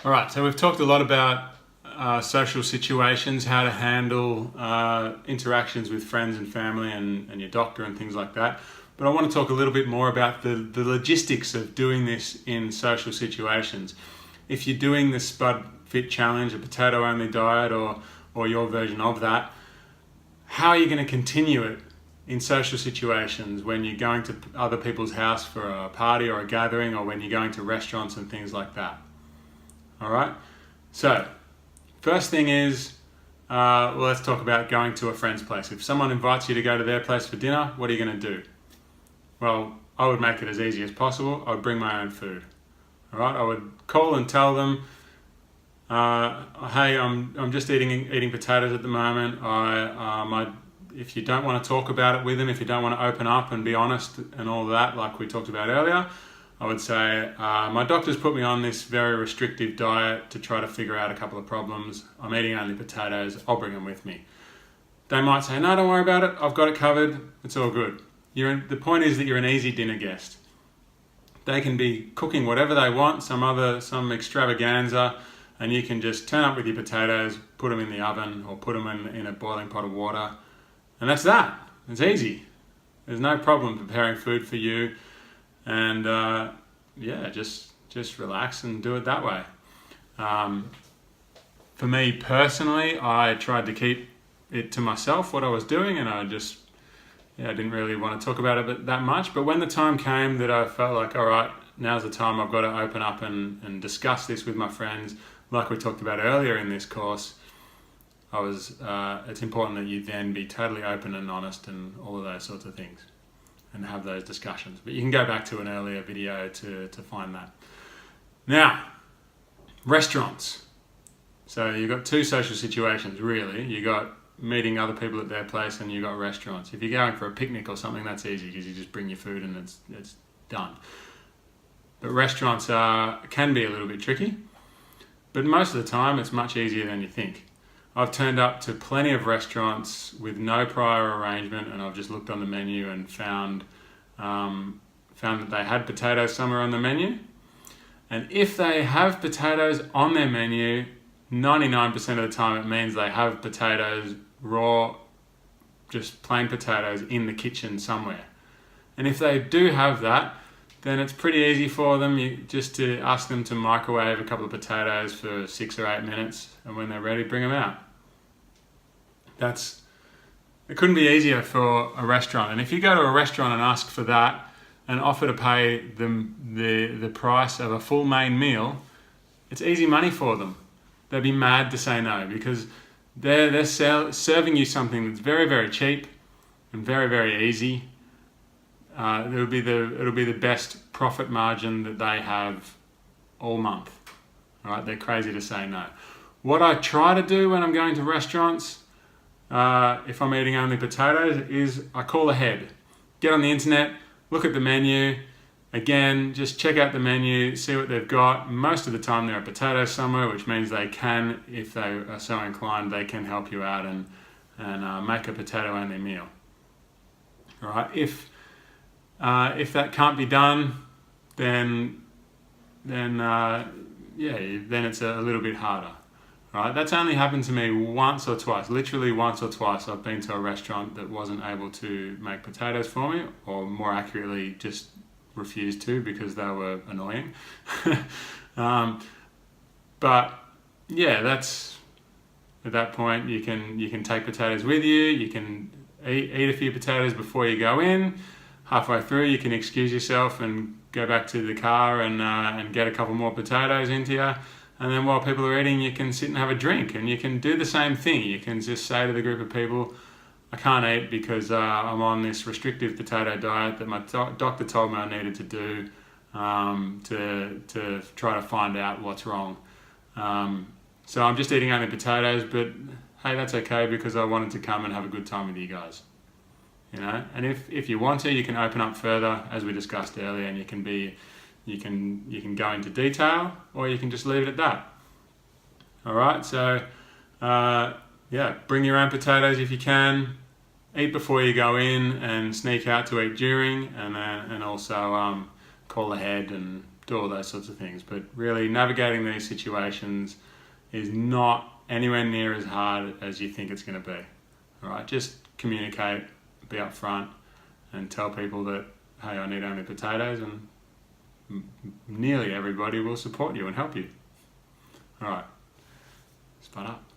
All right, so we've talked a lot about social situations, how to handle interactions with friends and family and your doctor and things like that. But I want to talk a little bit more about the logistics of doing this in social situations. If you're doing the Spud Fit Challenge, a potato-only diet, or your version of that, how are you going to continue it in social situations when you're going to other people's house for a party or a gathering, or when you're going to restaurants and things like that? All right. So, first thing is, let's talk about going to a friend's place. If someone invites you to go to their place for dinner, what are you going to do? Well, I would make it as easy as possible. I would bring my own food. All right. I would call and tell them, "Hey, I'm just eating potatoes at the moment. If you don't want to talk about it with them, if you don't want to open up and be honest and all that, like we talked about earlier, I would say, my doctor's put me on this very restrictive diet to try to figure out a couple of problems. I'm eating only potatoes. I'll bring them with me." They might say, "No, don't worry about it. I've got it covered. It's all good." The point is that you're an easy dinner guest. They can be cooking whatever they want, some extravaganza, and you can just turn up with your potatoes, put them in the oven, or put them in a boiling pot of water, and that's that. It's easy. There's no problem preparing food for you. And just relax and do it that way. For me personally, I tried to keep it to myself what I was doing, and I didn't really want to talk about it that much. But when the time came that I felt like, all right, now's the time, I've got to open up and discuss this with my friends, like we talked about earlier in this course, it's important that you then be totally open and honest and all of those sorts of things, and have those discussions. But you can go back to an earlier video to find that. Now, restaurants. So you've got two social situations, really. You got meeting other people at their place, and you got restaurants. If you're going for a picnic or something, that's easy because you just bring your food and it's done. But restaurants can be a little bit tricky. But most of the time, it's much easier than you think. I've turned up to plenty of restaurants with no prior arrangement, and I've just looked on the menu and found that they had potatoes somewhere on the menu. And if they have potatoes on their menu, 99% of the time it means they have potatoes, raw, just plain potatoes in the kitchen somewhere. And if they do have that, then it's pretty easy for them just to ask them to microwave a couple of potatoes for 6 or 8 minutes, and when they're ready, bring them out. It couldn't be easier for a restaurant. And if you go to a restaurant and ask for that and offer to pay them the price of a full main meal, it's easy money for them. They'd be mad to say no, because they're serving you something that's very, very cheap and very, very easy. It'll be the best profit margin that they have all month. All right, they're crazy to say no. What I try to do when I'm going to restaurants, if I'm eating only potatoes, is I call ahead. Get on the internet, look at the menu. Again, just check out the menu, see what they've got. Most of the time there are potatoes somewhere, which means they can, if they are so inclined, they can help you out and make a potato-only meal. All right. If that can't be done, then it's a little bit harder. Right, that's only happened to me once or twice. Literally once or twice I've been to a restaurant that wasn't able to make potatoes for me, or more accurately, just refused to because they were annoying. But yeah, that's at that point you can take potatoes with you. You can eat a few potatoes before you go in. Halfway through, you can excuse yourself and go back to the car and get a couple more potatoes into you. And then while people are eating, you can sit and have a drink, and you can do the same thing. You can just say to the group of people, "I can't eat because I'm on this restrictive potato diet that my doctor told me I needed to do to try to find out what's wrong. So I'm just eating only potatoes, but hey, that's okay because I wanted to come and have a good time with you guys." You know, and if you want to, you can open up further, as we discussed earlier, and you can go into detail, or you can just leave it at that. All right, so bring your own potatoes if you can. Eat before you go in, and sneak out to eat during, and also call ahead and do all those sorts of things. But really, navigating these situations is not anywhere near as hard as you think it's going to be. All right, just communicate, be upfront, and tell people that, hey, I need only potatoes, and nearly everybody will support you and help you. All right, spud up.